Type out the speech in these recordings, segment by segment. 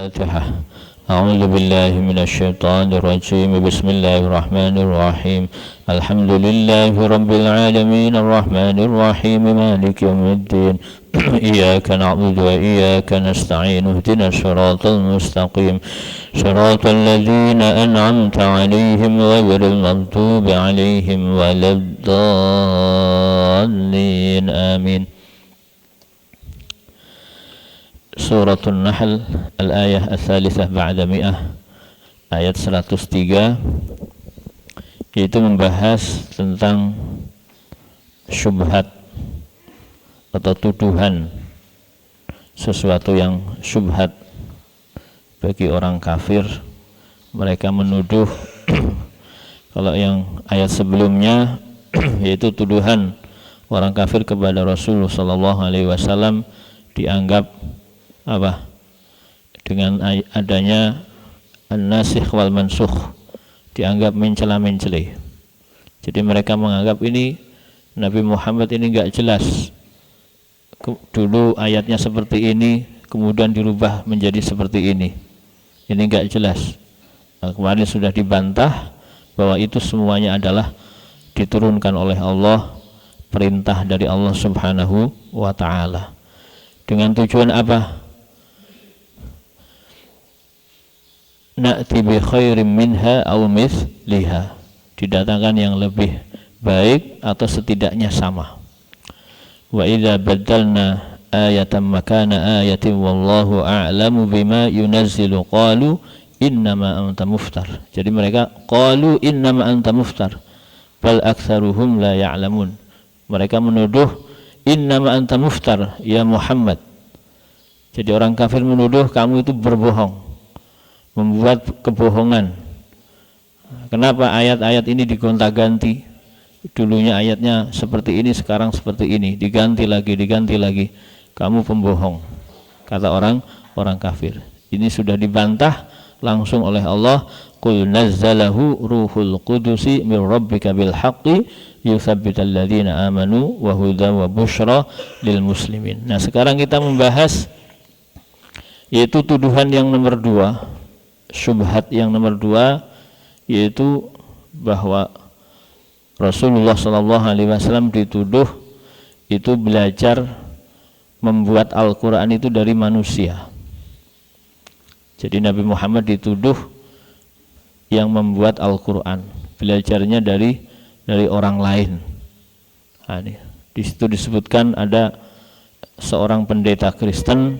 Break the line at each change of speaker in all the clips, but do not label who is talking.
الفاتحة. أعوذ بالله من الشيطان الرجيم. بسم الله الرحمن الرحيم. الحمد لله رب العالمين الرحمن الرحيم مالك يوم الدين. إياك نعبد وإياك نستعين. اهدنا الصراط المستقيم صراط الذين أنعمت عليهم غير المغضوب عليهم ولا الضالين. آمين. Suratul Nahl al-ayah al-thalithah ba'da mi'ah, ayat 103, yaitu membahas tentang syubhat atau tuduhan, sesuatu yang syubhat bagi orang kafir. Mereka menuduh kalau yang ayat sebelumnya yaitu tuduhan orang kafir kepada Rasulullah sallallahu alaihi wasallam dianggap apa? Dengan adanya an-nasikh wal mansukh, dianggap mencela-mencela. Jadi mereka menganggap ini Nabi Muhammad ini enggak jelas. Dulu ayatnya seperti ini, kemudian dirubah menjadi seperti ini. Ini enggak jelas. Nah, kemarin sudah dibantah bahwa itu semuanya adalah diturunkan oleh Allah, perintah dari Allah Subhanahu wa taala. Dengan tujuan apa? Na'ti bi khairin minha aw mithliha, didatangkan yang lebih baik atau setidaknya sama. Wa idza badalna ayatan makana ayatin wallahu a'lamu bima yunazzilu qalu innama anta muftar. Jadi mereka qalu innama anta muftar bal aktsaruhum la ya'lamun. Mereka menuduh innama anta muftar ya Muhammad. Jadi orang kafir menuduh kamu itu berbohong, membuat kebohongan. Kenapa ayat-ayat ini digonta-ganti? Dulunya ayatnya seperti ini, sekarang seperti ini, diganti lagi. Kamu pembohong, kata orang kafir. Ini sudah dibantah langsung oleh Allah. Qul nazzalahu ruhul qudusi min rabbika bil haqqi yuthabbital ladzina amanu wa hudan wa busyra lil muslimin. Nah, sekarang kita membahas yaitu tuduhan yang nomor 2, syubhat yang nomor 2, yaitu bahwa Rasulullah sallallahu alaihi wasallam dituduh itu belajar membuat Al-Qur'an itu dari manusia. Jadi Nabi Muhammad dituduh yang membuat Al-Qur'an, belajarnya dari orang lain. Nah, ini di situ disebutkan ada seorang pendeta Kristen,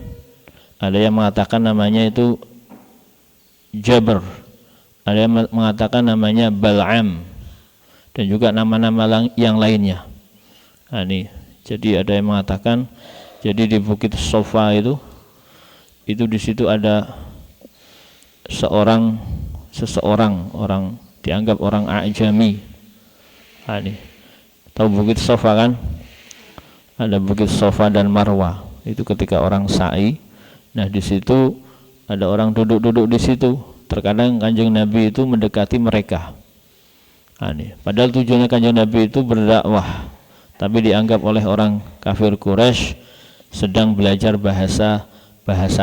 ada yang mengatakan namanya itu Jabr, ada yang mengatakan namanya Bal'am, dan juga nama-nama yang lainnya. Nah, ini jadi ada yang mengatakan, jadi di Bukit Sofa itu di situ ada seseorang orang dianggap orang Ajami. Nah, ini tahu Bukit Sofa kan? Ada Bukit Sofa dan Marwah. Itu ketika orang sa'i. Nah, di situ ada orang duduk-duduk di situ. Terkadang Kanjeng Nabi itu mendekati mereka. Nah, ini padahal tujuannya Kanjeng Nabi itu berdakwah, tapi dianggap oleh orang kafir Quraisy sedang belajar bahasa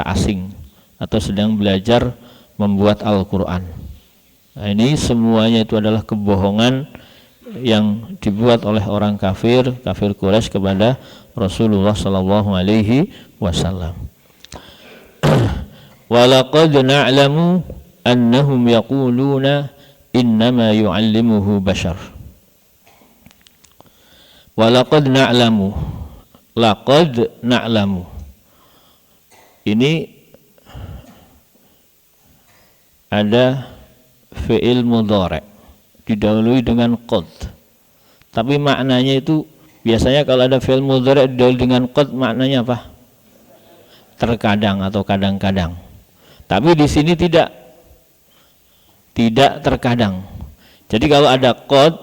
asing atau sedang belajar membuat Al-Qur'an. Nah, ini semuanya itu adalah kebohongan yang dibuat oleh orang kafir Quraisy kepada Rasulullah sallallahu alaihi wasallam. Walaqad na'lamu annahum yaquluna innama yu'allimuhu bashar. Walaqad na'lamu, laqad na'lamu, ini ada fi'il mudhari' didahului dengan qad, tapi maknanya itu biasanya kalau ada fi'il mudhari' didahului dengan qad maknanya apa? Terkadang atau kadang-kadang. Tapi di sini tidak terkadang. Jadi kalau ada qad,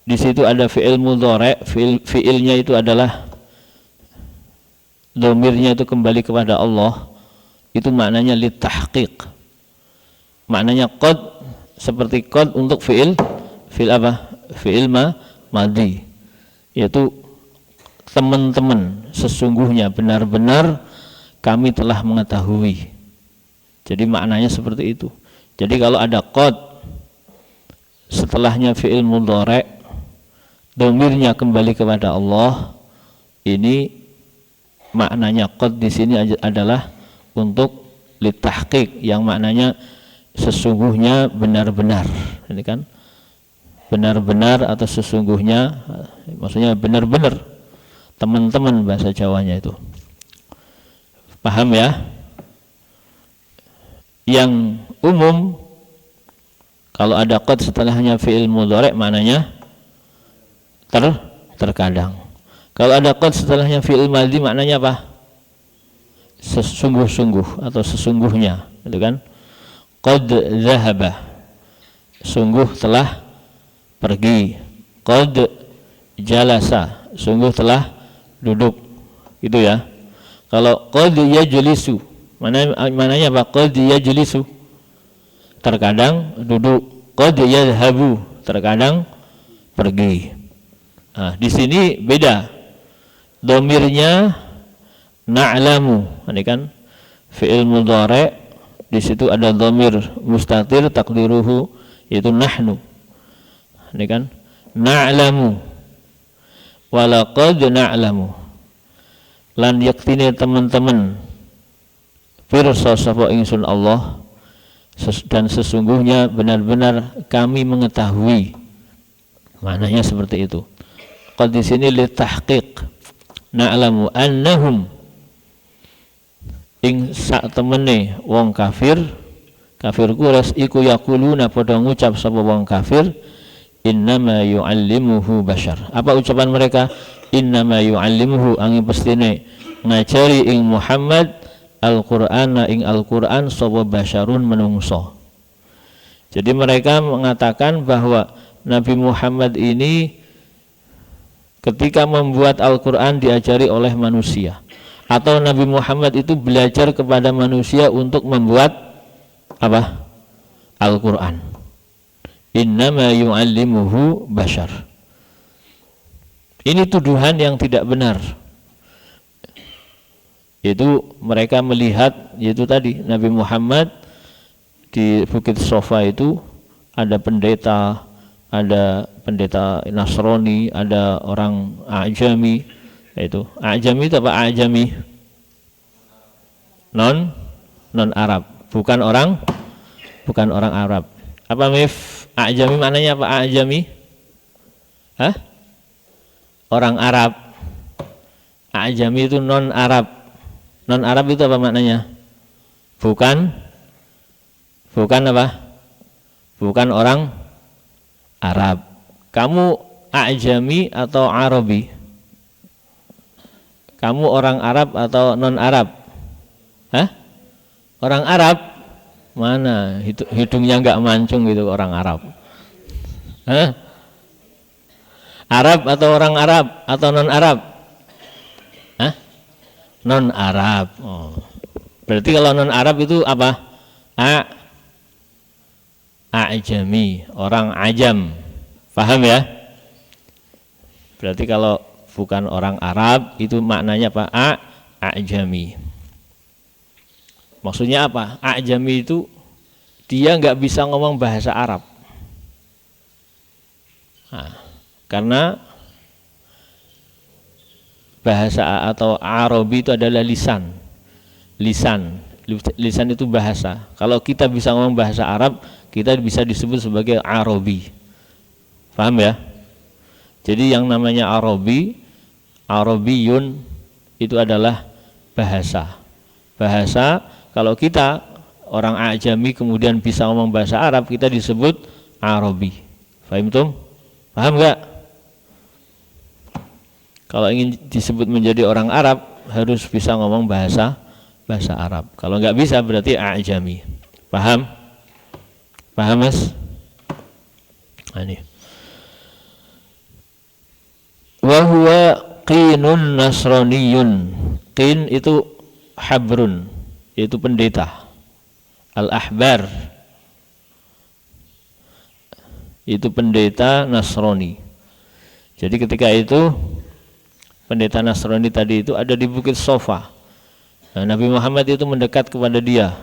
di situ ada fi'il mudhari', fi'ilnya itu adalah dhamirnya itu kembali kepada Allah, itu maknanya litahqiq. Maknanya qad seperti qad untuk fi'il apa? Fi'il madhi, yaitu teman-teman, sesungguhnya benar-benar kami telah mengetahui. Jadi maknanya seperti itu. Jadi kalau ada qad setelahnya fi'il mudhari', dhamirnya kembali kepada Allah, ini maknanya qad di sini adalah untuk litahqiq, yang maknanya sesungguhnya benar-benar. Ini kan benar-benar atau sesungguhnya, maksudnya benar-benar, teman-teman bahasa Jawanya itu. Paham ya? Yang umum kalau ada qad setelahnya fi'il mudhari' maknanya terkadang. Kalau ada qad setelahnya fi'il madhi maknanya apa? Sesungguh-sungguh atau sesungguhnya, gitu kan? Qad dhahaba, sungguh telah pergi. Qad jalasa, sungguh telah duduk, gitu ya. Kalau qad yajlisu, mananya apa? Qad yajlisu, terkadang duduk. Qad yadhhabu, terkadang pergi. Nah, di sini beda. Dhamirnya na'lamu, ini kan fi'il mudhari', di situ ada dhamir mustatir takdiruhu yaitu nahnu. Ini kan na'lamu wa laqad na'lamu, lan yaktine teman-teman pirsa sapa ingsun Allah, dan sesungguhnya benar-benar kami mengetahui. Maknanya seperti itu. Qad di sini li tahqiq, na'lamu annahum, ing sak temene wong kafir Quraisy iku yaquluna padha ngucap sapa wong kafir, innama yu'allimuhu bashar. Apa ucapan mereka? Innama yu'allimuhu, angin pestine ngajari ing Muhammad Al-Qur'ana ing Al-Qur'an sapa basyarun menungso. Jadi mereka mengatakan bahwa Nabi Muhammad ini ketika membuat Al-Qur'an diajari oleh manusia, atau Nabi Muhammad itu belajar kepada manusia untuk membuat apa? Al-Qur'an. Innama yu'allimuhu bashar. Ini tuduhan yang tidak benar. Itu mereka melihat, yaitu tadi Nabi Muhammad di Bukit Sofa itu ada pendeta Nasrani, ada orang A'jami. Itu A'jami itu apa? A'jami non Arab, bukan orang Arab. Apa mif? A'jami maknanya apa? A'jami? Hah? Orang Arab. A'jami itu non Arab. Non Arab itu apa maknanya? Bukan apa? Bukan orang Arab. Kamu A'jami atau Arabi? Kamu orang Arab atau non Arab? Hah? Orang Arab? Mana? Hidungnya enggak mancung gitu orang Arab. Hah? Arab atau orang Arab atau non Arab? Hah? Non Arab. Oh. Berarti kalau non Arab itu apa? A'jami, orang ajam. Paham ya? Berarti kalau bukan orang Arab itu maknanya apa? A'jami. Maksudnya apa? A'jami itu dia nggak bisa ngomong bahasa Arab. Nah, karena bahasa atau Arabi itu adalah lisan. Lisan itu bahasa. Kalau kita bisa ngomong bahasa Arab, kita bisa disebut sebagai Arabi. Paham ya? Jadi yang namanya Arabiyun itu adalah bahasa. Bahasa, kalau kita orang A'jami kemudian bisa ngomong bahasa Arab, kita disebut Arabi. Paham tuh? Paham enggak? Kalau ingin disebut menjadi orang Arab harus bisa ngomong bahasa Arab. Kalau enggak bisa berarti A'jami. Paham? Paham Mas? Nah, ini. Wa huwa qinun nasraniyun. Qin itu habrun, yaitu pendeta. Al-ahbar itu pendeta Nasrani. Jadi ketika itu pendeta Nasrani tadi itu ada di Bukit Sofa. Nah, Nabi Muhammad itu mendekat kepada dia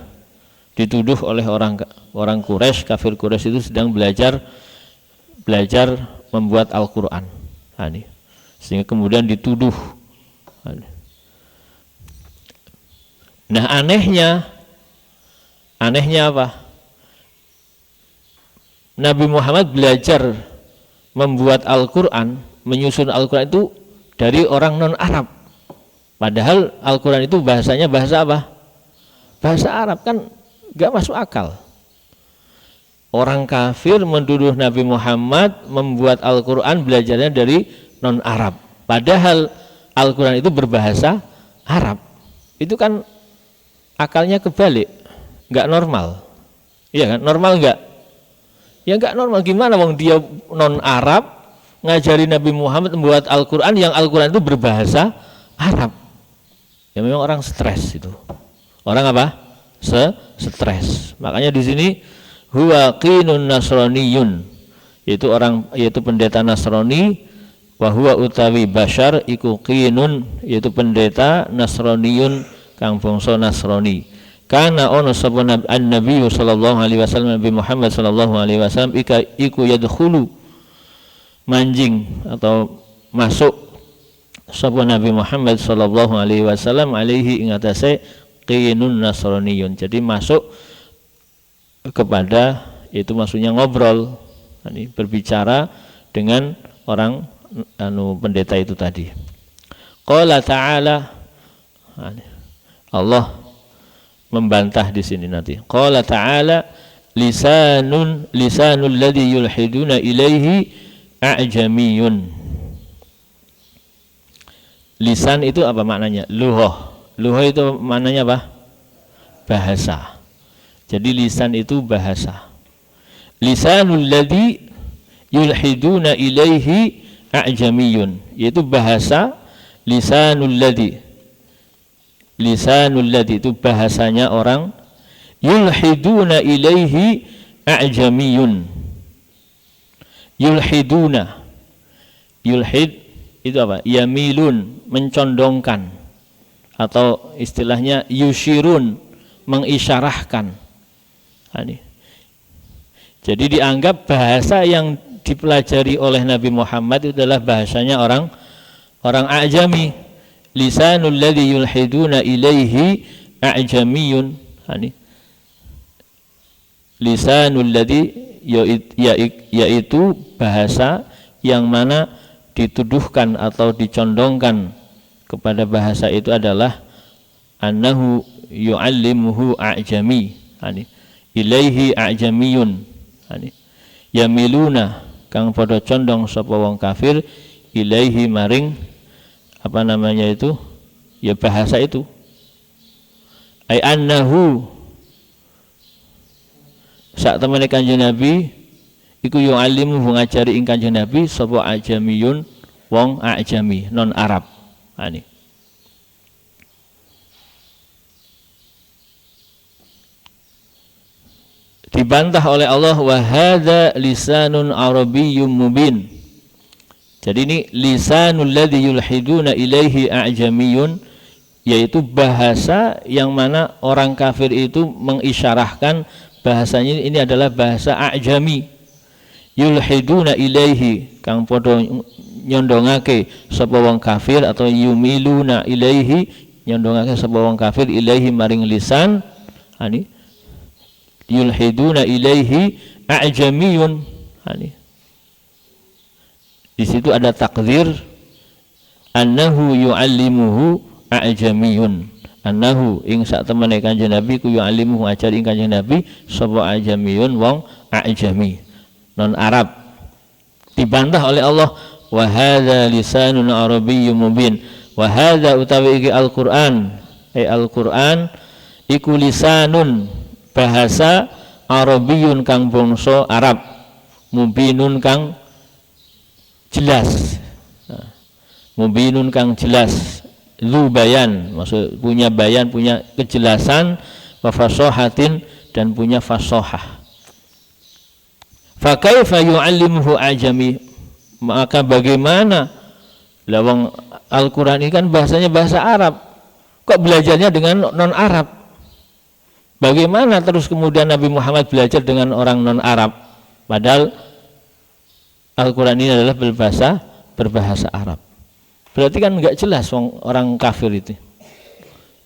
dituduh oleh orang Quraisy, kafir Quraisy itu sedang belajar membuat Al-Qur'an. Sehingga kemudian dituduh. Nah, anehnya apa? Nabi Muhammad belajar membuat Al-Qur'an, menyusun Al-Qur'an itu dari orang non-Arab. Padahal Al-Qur'an itu bahasanya bahasa apa? Bahasa Arab, kan gak masuk akal. Orang kafir menuduh Nabi Muhammad membuat Al-Qur'an belajarnya dari non-Arab. Padahal Al-Qur'an itu berbahasa Arab. Itu kan akalnya kebalik, gak normal. Iya kan? Normal gak? Ya gak normal. Gimana wong dia non-Arab ngajari Nabi Muhammad membuat Al-Qur'an yang Al-Qur'an itu berbahasa Arab. Ya memang orang stres itu. Orang apa? Stres. Makanya di sini huwa qinun nasraniyun, yaitu pendeta Nasrani, wa huwa utawi bashar iku qinun, yaitu pendeta Nasraniyun kang bangsa Nasrani. Kana ono sapa Nabi sallallahu alaihi wasallam, Nabi Muhammad sallallahu alaihi wasallam iku yadkhulu, manjing atau masuk sapa Nabi Muhammad sallallahu alaihi wasallam alaihi ing atase qinun nasraniyun. Jadi masuk kepada, itu maksudnya ngobrol, berbicara dengan orang pendeta itu tadi. Qala ta'ala, Allah membantah di sini nanti. Qala ta'ala lisanul ladzi yulhiduna ilaihi a'jamiyun. Lisan itu apa maknanya? Lughah. Lughah itu maknanya apa? Bahasa. Jadi lisan itu bahasa. Lisanul ladzi yulhiduna ilaihi a'jamiyun, yaitu bahasa lisanul ladzi. Lisanul ladzi itu bahasanya orang, yulhiduna ilaihi a'jamiyun. Yulhiduna, yulhid itu apa? Yamilun, mencondongkan, atau istilahnya yushirun, mengisyarahkan. Jadi dianggap bahasa yang dipelajari oleh Nabi Muhammad itu adalah bahasanya orang a'jami. Lisanul ladzi yulhiduna ilaihi a'jamiyun. Lisanul ladzi, yaitu bahasa yang mana dituduhkan atau dicondongkan kepada bahasa itu adalah annahu yu'allimuhu a'jami, ilaihi a'jamiyun. Yamiluna kang padha condong sapa wong kafir ilaihi maring apa namanya itu, ya bahasa itu. Ai annahu, sak temene Kanjeng Nabi iku yu'allimuhu, ngajari ing Kanjeng Nabi sapa a'jamiyun, wong a'jami non Arab. Dibantah oleh Allah, wa hadza lisanun arabiyyun mubin. Jadi ini lisanul ladzi yulhiduna ilaihi a'jamiyun, yaitu bahasa yang mana orang kafir itu mengisyarahkan bahasanya ini adalah bahasa a'jami. Yulhiduna ilaihi kang padha nyondongake sapa wong kafir, atau yumiluna ilaihi, nyondongake sapa wong kafir ilaihi maring lisan. Yulhiduna ilaihi a'jamiyun. Di situ ada takdir annahu yu'allimuhu a'jamiyun. Annahu ing sak temene Kanjeng Nabi ku yu'allimuhu, ajari ing Kanjeng Nabi sapa a'jamiyun, wong a'jami non Arab. Dibantah oleh Allah, wa hadza lisanun arabiyyun mubin. Wa hadza utawi iki Al-Qur'an, Al-Qur'an iku lisanun, bahasa Arabiyun kang bangsa Arab, mubinun kang jelas. Mubinun kang jelas, zu bayan, maksud punya bayan, punya kejelasan, wa fasahatin, dan punya fasahah. Fa kaifa yu'allimuhu ajami, maka bagaimana lawang Al-Qur'an ini kan bahasanya bahasa Arab, kok belajarnya dengan non Arab? Bagaimana terus kemudian Nabi Muhammad belajar dengan orang non-Arab, padahal Al-Quran ini adalah berbahasa Arab? Berarti kan nggak jelas orang kafir itu.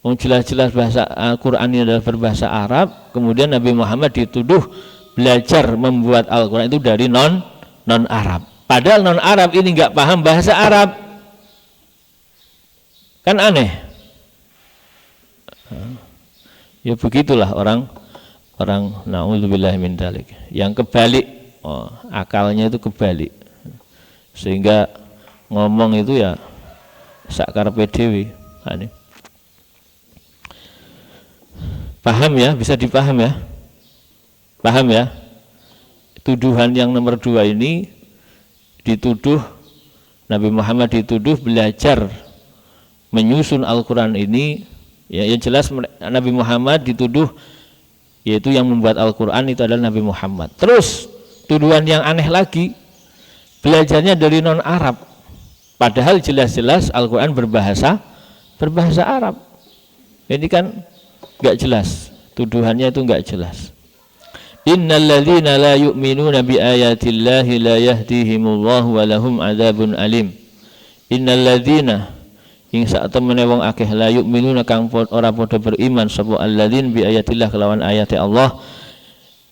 Jelas-jelas bahasa Al-Quran ini adalah berbahasa Arab, kemudian Nabi Muhammad dituduh belajar membuat Al-Quran itu dari non-Arab. Padahal non-Arab ini nggak paham bahasa Arab. Kan aneh. Ya begitulah orang na'udzubillah min dzalik. Yang kebalik, akalnya itu kebalik. Sehingga ngomong itu ya sakarepe dhewe. Paham ya? Bisa dipaham ya? Paham ya? Tuduhan yang nomor 2 ini dituduh, Nabi Muhammad dituduh belajar menyusun Al-Quran ini, ya yang jelas Nabi Muhammad dituduh, yaitu yang membuat Al-Quran itu adalah Nabi Muhammad. Terus tuduhan yang aneh lagi, belajarnya dari non-Arab, padahal jelas-jelas Al-Quran berbahasa Arab. Ini kan nggak jelas, tuduhannya itu nggak jelas. Innalladzina la yu'minuna bi ayatillahi la yahdihimullahu wa lahum adzabun alim. Innalladzina ing sak temene wong akeh la yu'minuna kang ora padha beriman sapa alladzin bi ayatillah kelawan ayate Allah,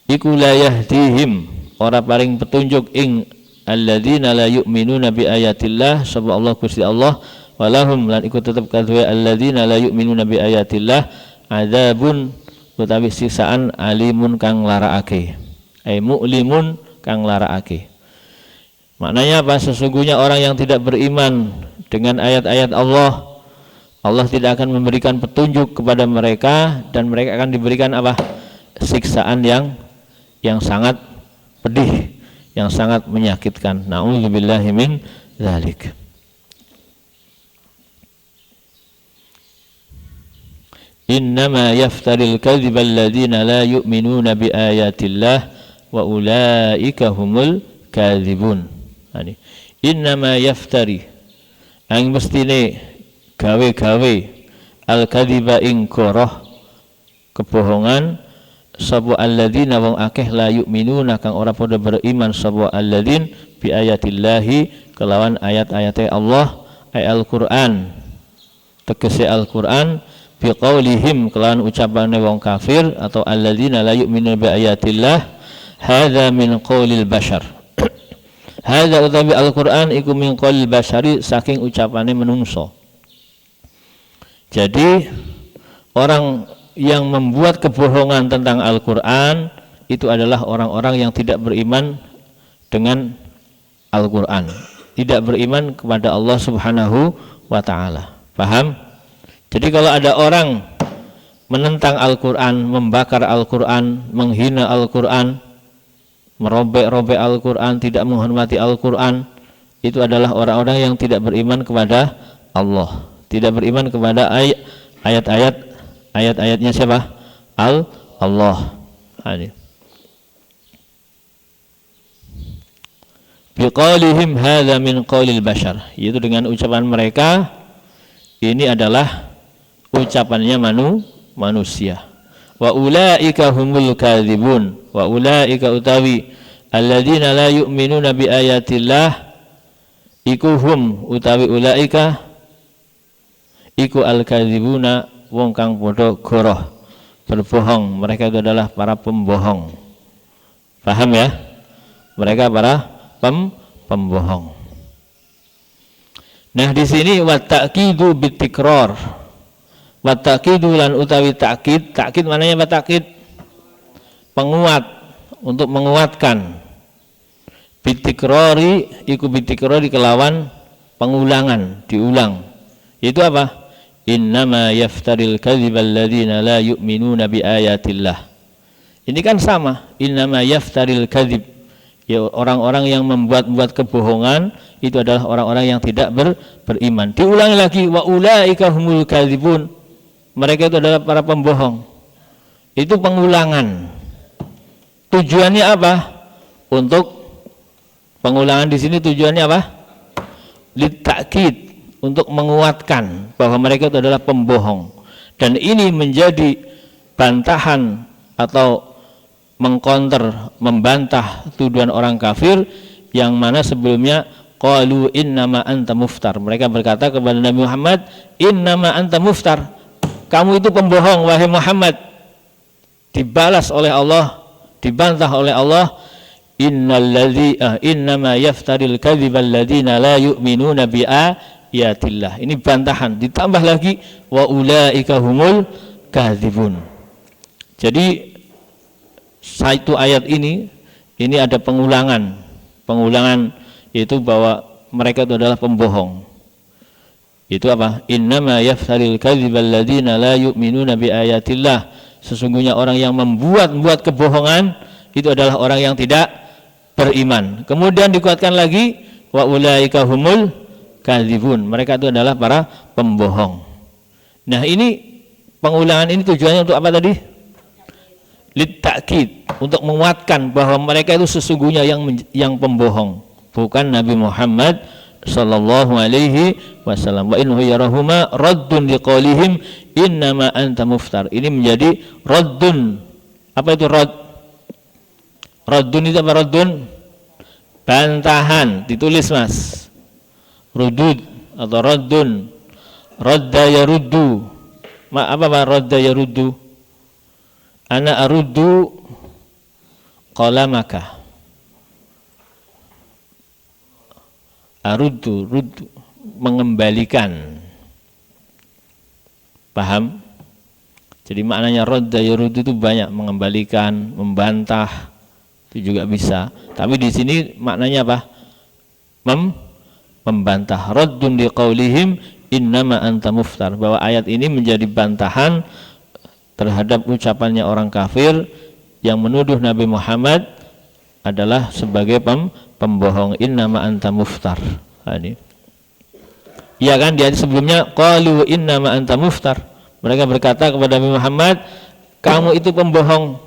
iku la yahdihim ora paring petunjuk ing alladzina la yu'minuna bi ayatillah sapa Allah Gusti Allah, walahum lan iku tetep kadue alladzina la yu'minuna bi ayatillah adzabun utawi siksaan alimun kang larakake, mu'limun kang larakake. Maknanya apa? Sesungguhnya orang yang tidak beriman dengan ayat-ayat Allah, Allah tidak akan memberikan petunjuk kepada mereka, dan mereka akan diberikan apa? Siksaan yang sangat pedih, yang sangat menyakitkan. Na'udzubillahi min dzalik. Innama yaftaril kadhiba alladhina la yu'minuna bi ayatillah wa ulaika humul kadhibun. Innama yaftari ang mestine gawe-gawe al-kadhiba ing goroh kebohongan sapa alladzina wong akeh la yu'minuna kang ora padha beriman sapa alladzin bi ayatillahi kelawan ayat-ayate Allah, Al-Qur'an, tegese Al-Qur'an, biqaulihim kelawan ucapane wong kafir atau alladzina la yu'minuna bi ayatillah, hadza min qaulil bashar. Hadza utawi Al-Qur'an iku min qaulil bashari, saking ucapane menungso. Jadi orang yang membuat kebohongan tentang Al-Qur'an itu adalah orang-orang yang tidak beriman dengan Al-Qur'an, tidak beriman kepada Allah Subhanahu wa taala. Paham? Jadi kalau ada orang menentang Al-Quran, membakar Al-Quran, menghina Al-Quran, merobek-robek Al-Quran, tidak menghormati Al-Quran, itu adalah orang-orang yang tidak beriman kepada Allah, tidak beriman kepada ayat-ayatnya siapa? Allah. Biqaulihim hadza min qaulil bashar, yaitu dengan ucapan mereka ini adalah ucapannya manusia. Wa ulaika humul kadzibun, wa ulaika utawi alladzina la yu'minuna bi ayatillah, iku hum utawi ulaika iku al-kadzibuna wong kang padha goroh berbohong. Mereka itu adalah para pembohong. Paham ya? Mereka para pembohong. Nah di sini wa ta'kidu bitikrar, wa ta'kidu lan utawi ta'kid, ta'kid mananya apa? Ta'kid penguat, untuk menguatkan. Bitikrari iku bitikrari kelawan pengulangan, diulang. Itu apa? Innama yaftaril kadhiba alladzina la yu'minuna bi ayatillah. Ini kan sama, innama yaftaril kadhib, ya orang-orang yang membuat kebohongan itu adalah orang-orang yang tidak beriman. Diulangi lagi, wa ulaika humul kadzibun, mereka itu adalah para pembohong. Itu pengulangan. Tujuannya apa? Untuk pengulangan di sini tujuannya apa? Litakid, untuk menguatkan bahwa mereka itu adalah pembohong. Dan ini menjadi bantahan atau mengkonter, membantah tuduhan orang kafir yang mana sebelumnya qalu innama anta muftar. Mereka berkata kepada Nabi Muhammad, innama anta muftar. Kamu itu pembohong wahai Muhammad. Dibalas oleh Allah, dibantah oleh Allah, innama yaftaril kadhiba alladziina la yu'minuna bi ayatillah. Ini bantahan, ditambah lagi wa ulaika humul kadzibun. Jadi satu ayat ini ada pengulangan yaitu bahwa mereka itu adalah pembohong. Itu apa? Innama yaftaril kadhiba alladziina la yu'minuna bi ayatillah. Sesungguhnya orang yang membuat kebohongan itu adalah orang yang tidak beriman. Kemudian dikuatkan lagi wa ulaika humul kadzibun. Mereka itu adalah para pembohong. Nah, ini pengulangan ini tujuannya untuk apa tadi? Litta'kid, untuk menguatkan bahwa mereka itu sesungguhnya yang pembohong, bukan Nabi Muhammad sallallahu alaihi wasallam. Wa innahu yarahuma raddun liqaulihim innama anta muftar. Ini menjadi raddun. Apa itu radd? Raddun itu apa? Raddun bantahan, ditulis Mas. Rudud atau raddun. Radda yaruddu. Apa radda yaruddu? Ana aruddu qalamaka. Aruddu, ruddu, mengembalikan. Paham? Jadi maknanya radda yaruddu itu banyak, mengembalikan, membantah, itu juga bisa. Tapi di sini maknanya apa? Membantah. Raddun liqaulihim innama anta muftar, bahwa ayat ini menjadi bantahan terhadap ucapannya orang kafir yang menuduh Nabi Muhammad adalah sebagai pembohong. Innama anta muftar. Ini iya kan, di ayat sebelumnya qalu innama anta muftar. Mereka berkata kepada Nabi Muhammad, kamu itu pembohong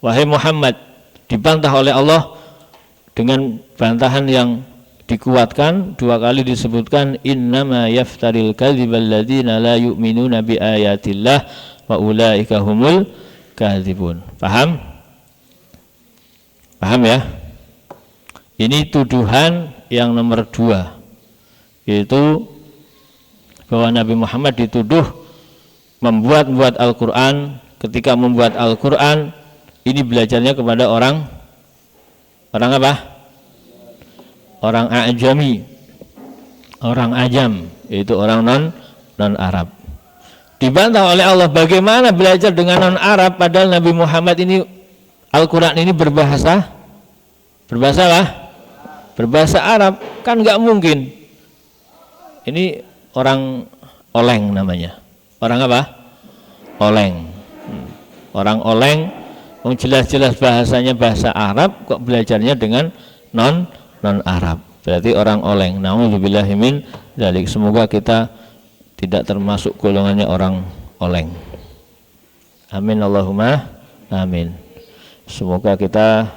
wahai Muhammad. Dibantah oleh Allah dengan bantahan yang dikuatkan, dua kali disebutkan innama yaftaril kadhiba alladziina la yu'minuna bi ayatillah wa ulaika humul kadzibun. Paham? Paham ya? Ini tuduhan yang nomor 2, yaitu bahwa Nabi Muhammad dituduh membuat Al-Quran. Ketika membuat Al-Quran ini belajarnya kepada orang apa? Orang ajami, orang ajam, yaitu orang non Arab. Dibantah oleh Allah, bagaimana belajar dengan non Arab padahal Nabi Muhammad ini Al-Quran ini berbahasa apa? Berbahasa Arab, kan nggak mungkin. Ini orang oleng namanya. Orang apa? Oleng. Orang oleng, jelas-jelas bahasanya bahasa Arab, kok belajarnya dengan non Arab. Berarti orang oleng. Nauzubillahi min dzalik. Semoga kita tidak termasuk golongannya orang oleng. Amin Allahumma amin. Semoga kita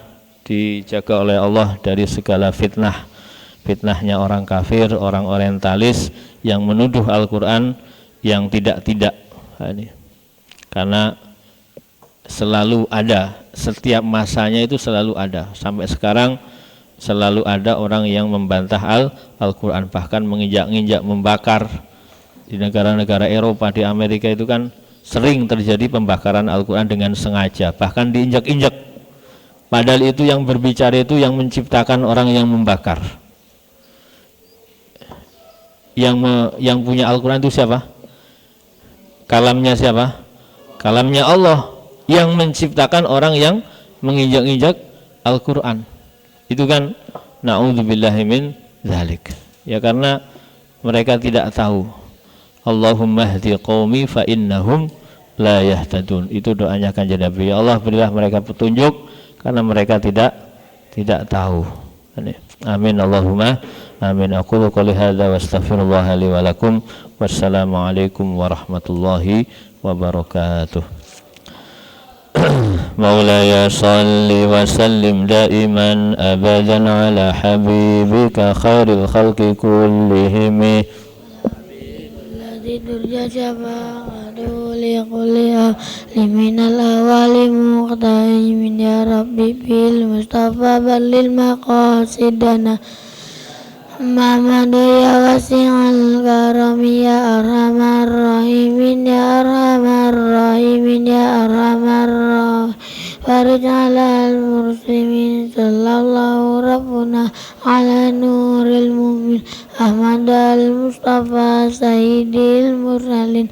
dijaga oleh Allah dari segala fitnahnya orang kafir, orang orientalis yang menuduh Al-Quran yang tidak. Karena selalu ada, setiap masanya itu selalu ada. Sampai sekarang selalu ada orang yang membantah Al-Quran, bahkan menginjak-injak, membakar. Di negara-negara Eropa, di Amerika itu kan sering terjadi pembakaran Al-Quran dengan sengaja, bahkan diinjak-injak. Padahal itu yang berbicara itu yang menciptakan orang yang membakar. Yang punya Al-Quran itu siapa? Kalamnya siapa? Kalamnya Allah. Yang menciptakan orang yang menginjak-injak Al-Quran. Itu kan na'udzubillahi min dzalik. Ya, karena mereka tidak tahu. Allahumma hdi qaumi fa innahum la yahtadun. Itu doanya Kanjeng Nabi. Ya Allah, berilah mereka petunjuk karena mereka tidak tahu. Amin Allahumma amin. Aqulu qouli hadza wa astaghfirullah li wa lakum. Wassalamualaikum warahmatullahi wabarakatuh. Maulaya salli wa sallim daiman abadan ala habibika khairil khalqi kullihim.
لكل أول من الأول مقتدم يا ربي بالمصطفى بلل مقاصدنا محمد يا واسع الكرم يا أرحم الراحمين يا أرحم الراحمين يا أرحم الراحمين فرج على المسلمين صلى الله ربنا على نور المؤمن أحمد المصطفى سيد المرسلين